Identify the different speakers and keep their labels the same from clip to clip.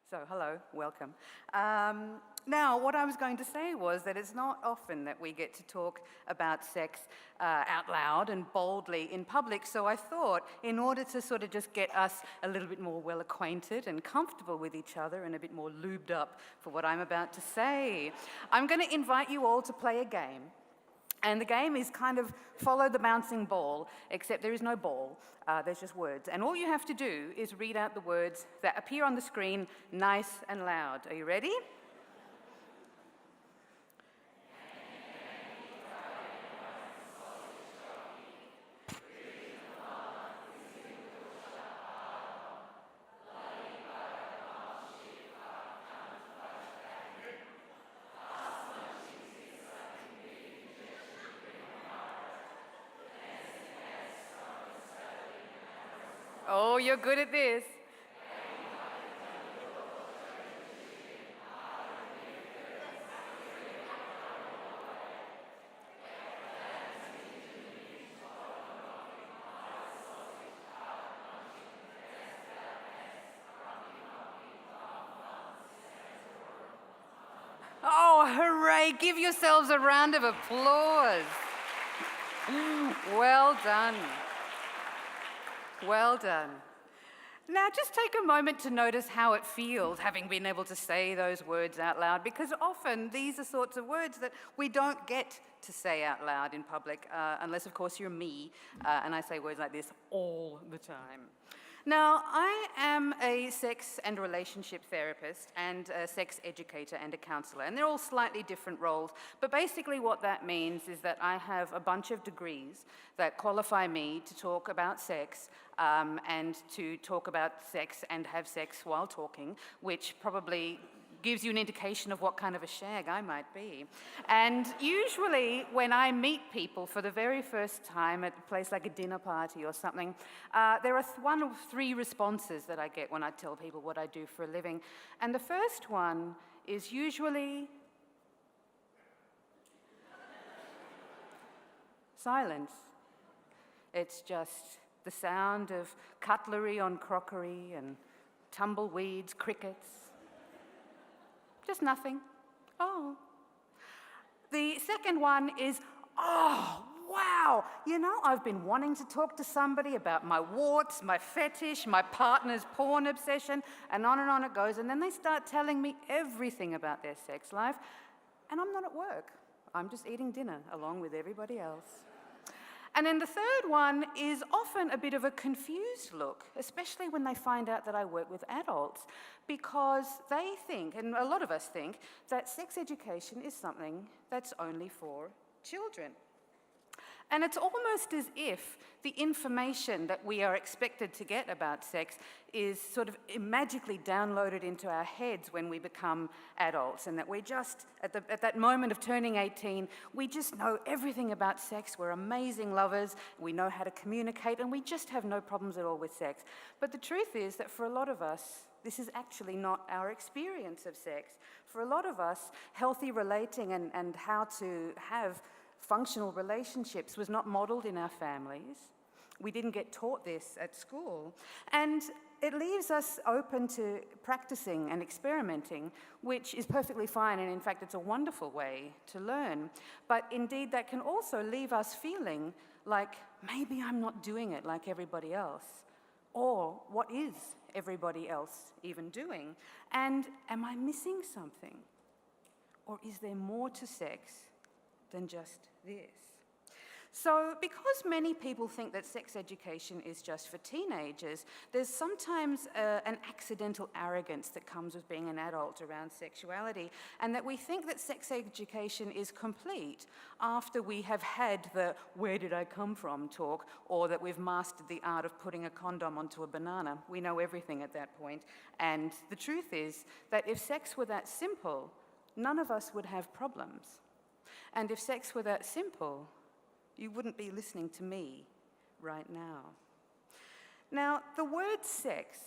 Speaker 1: So, hello, welcome. Now, what I was going to say was that it's not often that we get to talk about sex out loud and boldly in public, so I thought in order to sort of just get us a little bit more well acquainted and comfortable with each other and a bit more lubed up for what I'm about to say, I'm going to invite you all to play a game. And the game is kind of follow the bouncing ball, except there is no ball, there's just words. And all you have to do is read out the words that appear on the screen nice and loud. Are you ready? Oh, you're good at this. Oh, hooray! Give yourselves a round of applause. Well done. Well done. Now, just take a moment to notice how it feels having been able to say those words out loud, because often these are sorts of words that we don't get to say out loud in public, unless, of course, you're me, and I say words like this all the time. Now, I am a sex and relationship therapist and a sex educator and a counselor, and they're all slightly different roles, but basically what that means is that I have a bunch of degrees that qualify me to talk about sex and to talk about sex and have sex while talking, which probably gives you an indication of what kind of a shag I might be. And usually when I meet people for the very first time at a place like a dinner party or something, there are one of three responses that I get when I tell people what I do for a living. And the first one is usually silence. It's just the sound of cutlery on crockery and tumbleweeds, crickets. Just nothing. Oh. The second one is, oh, wow. You know, I've been wanting to talk to somebody about my warts, my fetish, my partner's porn obsession, and on it goes. And then they start telling me everything about their sex life, and I'm not at work. I'm just eating dinner along with everybody else. And then the third one is often a bit of a confused look, especially when they find out that I work with adults, because they think, and a lot of us think, that sex education is something that's only for children. And it's almost as if the information that we are expected to get about sex is sort of magically downloaded into our heads when we become adults, and that we're just, at that moment of turning 18, we just know everything about sex. We're amazing lovers, we know how to communicate, and we just have no problems at all with sex. But the truth is that for a lot of us, this is actually not our experience of sex. For a lot of us, healthy relating and how to have functional relationships was not modeled in our families. We didn't get taught this at school. And it leaves us open to practicing and experimenting, which is perfectly fine, and in fact it's a wonderful way to learn. But indeed that can also leave us feeling like maybe I'm not doing it like everybody else. Or what is everybody else even doing? And am I missing something? Or is there more to sex than just this? So because many people think that sex education is just for teenagers, there's sometimes an accidental arrogance that comes with being an adult around sexuality, and that we think that sex education is complete after we have had the "where did I come from" talk, or that we've mastered the art of putting a condom onto a banana. We know everything at that point. And the truth is that if sex were that simple, none of us would have problems. And if sex were that simple, you wouldn't be listening to me right now. Now, the word sex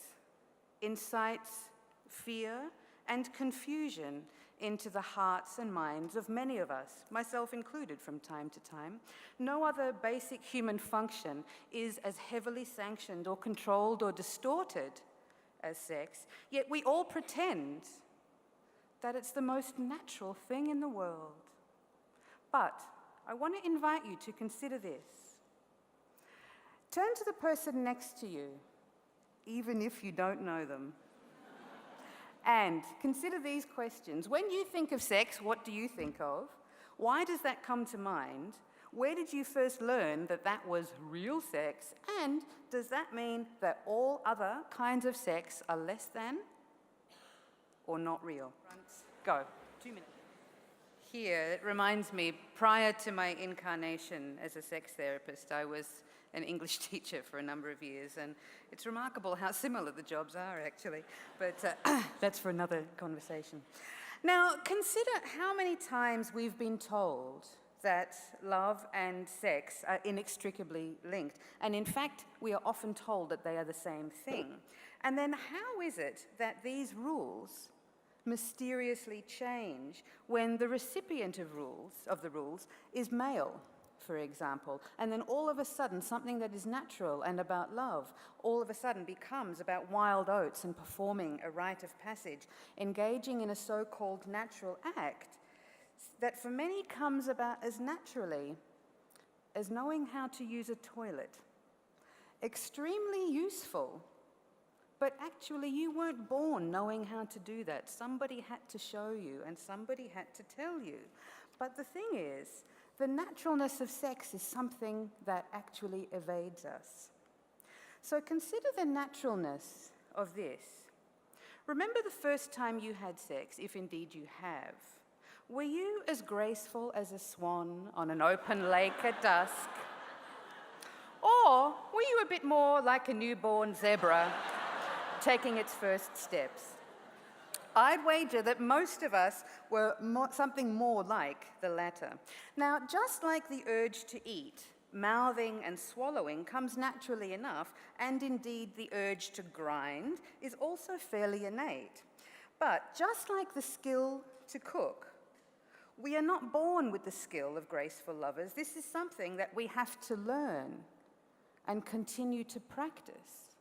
Speaker 1: incites fear and confusion into the hearts and minds of many of us, myself included from time to time. No other basic human function is as heavily sanctioned or controlled or distorted as sex, yet we all pretend that it's the most natural thing in the world. But I want to invite you to consider this. Turn to the person next to you, even if you don't know them, and consider these questions. When you think of sex, what do you think of? Why does that come to mind? Where did you first learn that that was real sex? And does that mean that all other kinds of sex are less than or not real? Go. 2 minutes. Here, it reminds me, prior to my incarnation as a sex therapist, I was an English teacher for a number of years, and it's remarkable how similar the jobs are, actually, but that's for another conversation. Now, consider how many times we've been told that love and sex are inextricably linked, and in fact, we are often told that they are the same thing. And then how is it that these rules mysteriously change when the recipient of the rules is male, for example, and then all of a sudden something that is natural and about love all of a sudden becomes about wild oats and performing a rite of passage, engaging in a so-called natural act that for many comes about as naturally as knowing how to use a toilet. Extremely useful, but actually you weren't born knowing how to do that. Somebody had to show you and somebody had to tell you. But the thing is, the naturalness of sex is something that actually evades us. So consider the naturalness of this. Remember the first time you had sex, if indeed you have. Were you as graceful as a swan on an open lake at dusk? Or were you a bit more like a newborn zebra taking its first steps? I'd wager that most of us were something more like the latter. Now, just like the urge to eat, mouthing and swallowing comes naturally enough, and indeed the urge to grind is also fairly innate. But just like the skill to cook, we are not born with the skill of graceful lovers. This is something that we have to learn and continue to practice,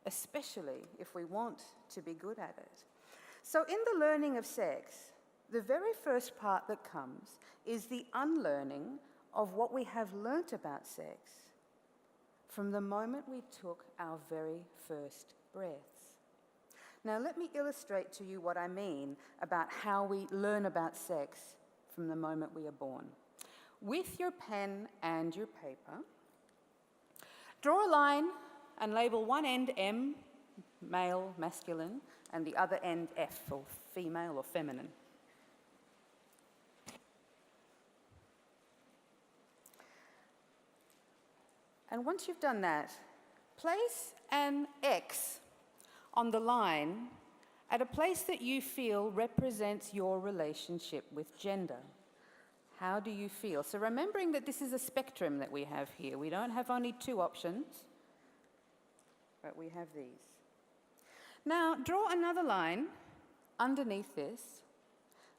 Speaker 1: especially if we want to be good at it. So in the learning of sex, the very first part that comes is the unlearning of what we have learnt about sex from the moment we took our very first breaths. Now let me illustrate to you what I mean about how we learn about sex from the moment we are born. With your pen and your paper, draw a line and label one end M, male, masculine, and the other end F, or female or feminine. And once you've done that, place an X on the line at a place that you feel represents your relationship with gender. How do you feel? So remembering that this is a spectrum that we have here. We don't have only two options, but we have these. Now, draw another line underneath this,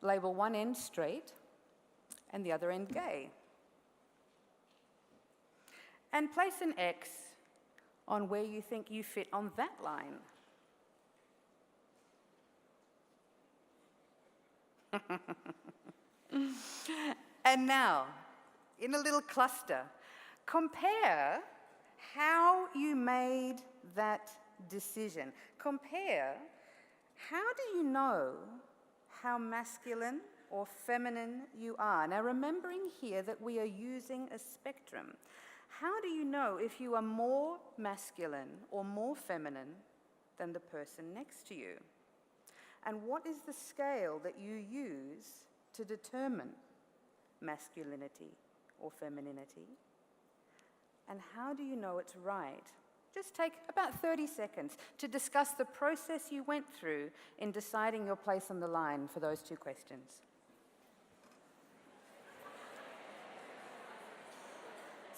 Speaker 1: label one end straight and the other end gay. And place an X on where you think you fit on that line. And now, in a little cluster, compare how you made that decision. Compare, how do you know how masculine or feminine you are? Now, remembering here that we are using a spectrum, how do you know if you are more masculine or more feminine than the person next to you? And what is the scale that you use to determine masculinity or femininity? And how do you know it's right? Just take about 30 seconds to discuss the process you went through in deciding your place on the line for those two questions.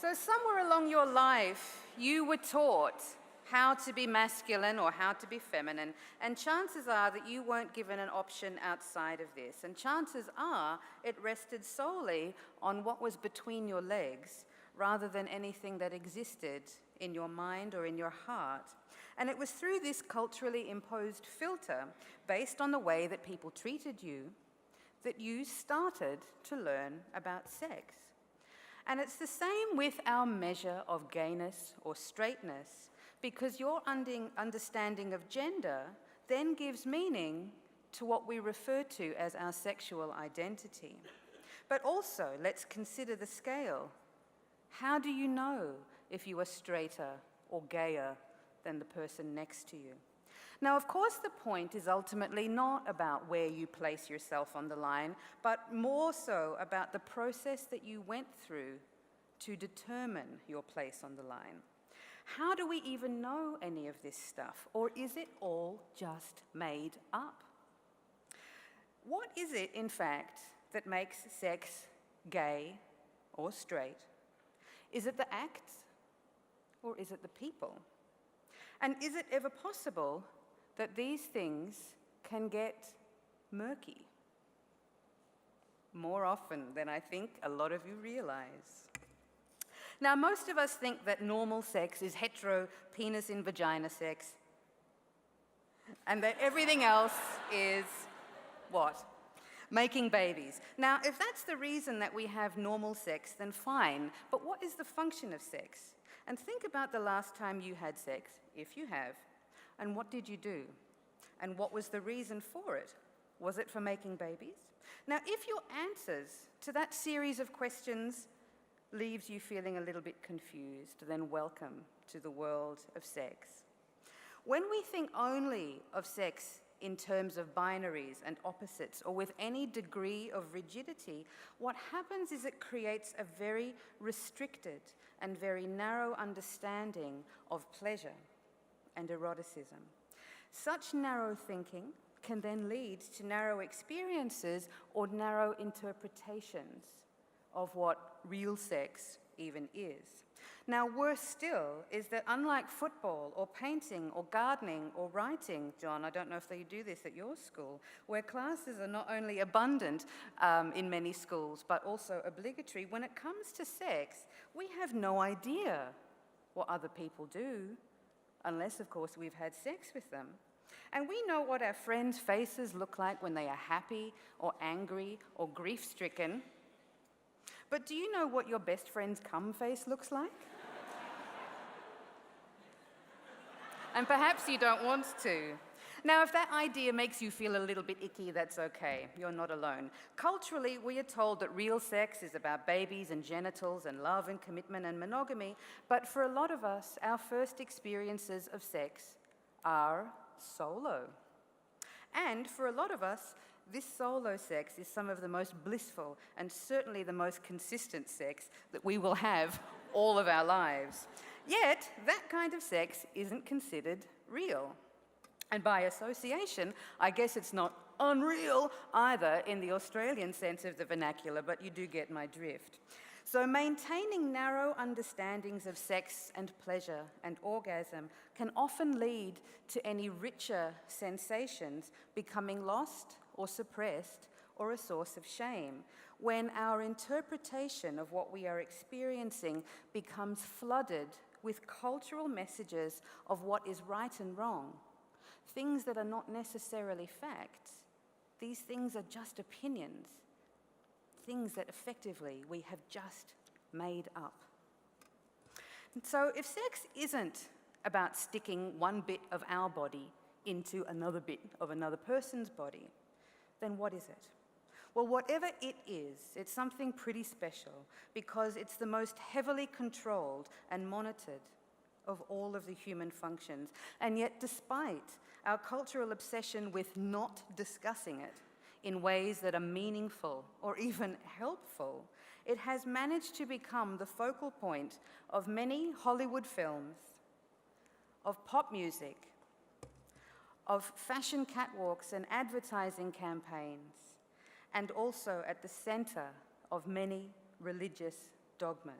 Speaker 1: So somewhere along your life, you were taught how to be masculine or how to be feminine, and chances are that you weren't given an option outside of this. And chances are it rested solely on what was between your legs rather than anything that existed in your mind or in your heart. And it was through this culturally imposed filter, based on the way that people treated you, that you started to learn about sex. And it's the same with our measure of gayness or straightness, because your understanding of gender then gives meaning to what we refer to as our sexual identity. But also, let's consider the scale. How do you know if you are straighter or gayer than the person next to you? Now, of course, the point is ultimately not about where you place yourself on the line, but more so about the process that you went through to determine your place on the line. How do we even know any of this stuff, or is it all just made up? What is it, in fact, that makes sex gay or straight? Is it the acts, or is it the people? And is it ever possible that these things can get murky? More often than I think a lot of you realize. Now, most of us think that normal sex is hetero, penis in vagina sex, and that everything else is what? Making babies. Now, if that's the reason that we have normal sex, then fine. But what is the function of sex? And think about the last time you had sex, if you have, and what did you do? And what was the reason for it? Was it for making babies? Now, if your answers to that series of questions leaves you feeling a little bit confused, then welcome to the world of sex. When we think only of sex in terms of binaries and opposites, or with any degree of rigidity, what happens is it creates a very restricted and very narrow understanding of pleasure and eroticism. Such narrow thinking can then lead to narrow experiences or narrow interpretations of what real sex even is. Now, worse still is that unlike football or painting or gardening or writing, John, I don't know if they do this at your school, where classes are not only abundant in many schools, but also obligatory, when it comes to sex, we have no idea what other people do, unless, of course, we've had sex with them. And we know what our friends' faces look like when they are happy or angry or grief-stricken. But do you know what your best friend's cum face looks like? And perhaps you don't want to. Now, if that idea makes you feel a little bit icky, that's okay. You're not alone. Culturally, we are told that real sex is about babies and genitals and love and commitment and monogamy, but for a lot of us, our first experiences of sex are solo. And for a lot of us, this solo sex is some of the most blissful and certainly the most consistent sex that we will have all of our lives. Yet, that kind of sex isn't considered real. And by association, I guess it's not unreal either in the Australian sense of the vernacular, but you do get my drift. So maintaining narrow understandings of sex and pleasure and orgasm can often lead to any richer sensations becoming lost or suppressed or a source of shame, when our interpretation of what we are experiencing becomes flooded with cultural messages of what is right and wrong, things that are not necessarily facts. These things are just opinions, things that effectively we have just made up. And so if sex isn't about sticking one bit of our body into another bit of another person's body, then what is it? Well, whatever it is, it's something pretty special, because it's the most heavily controlled and monitored of all of the human functions. And yet, despite our cultural obsession with not discussing it in ways that are meaningful or even helpful, it has managed to become the focal point of many Hollywood films, of pop music, of fashion catwalks and advertising campaigns, and also at the center of many religious dogmas.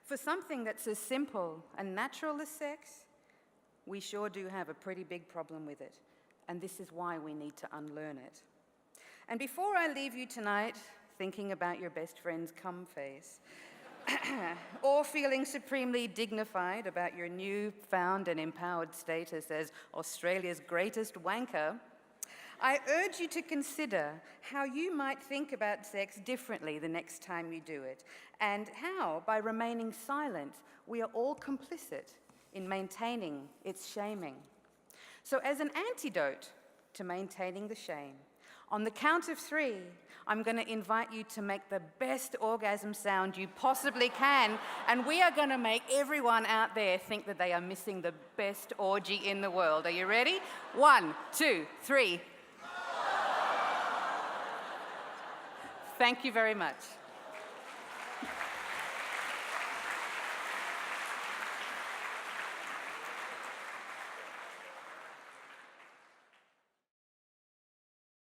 Speaker 1: For something that's as simple and natural as sex, we sure do have a pretty big problem with it, and this is why we need to unlearn it. And before I leave you tonight thinking about your best friend's cum face, or feeling supremely dignified about your newfound and empowered status as Australia's greatest wanker, I urge you to consider how you might think about sex differently the next time you do it, and how, by remaining silent, we are all complicit in maintaining its shaming. So as an antidote to maintaining the shame, on the count of 3, I'm going to invite you to make the best orgasm sound you possibly can, and we are going to make everyone out there think that they are missing the best orgy in the world. Are you ready? 1, 2, 3. Thank you very much.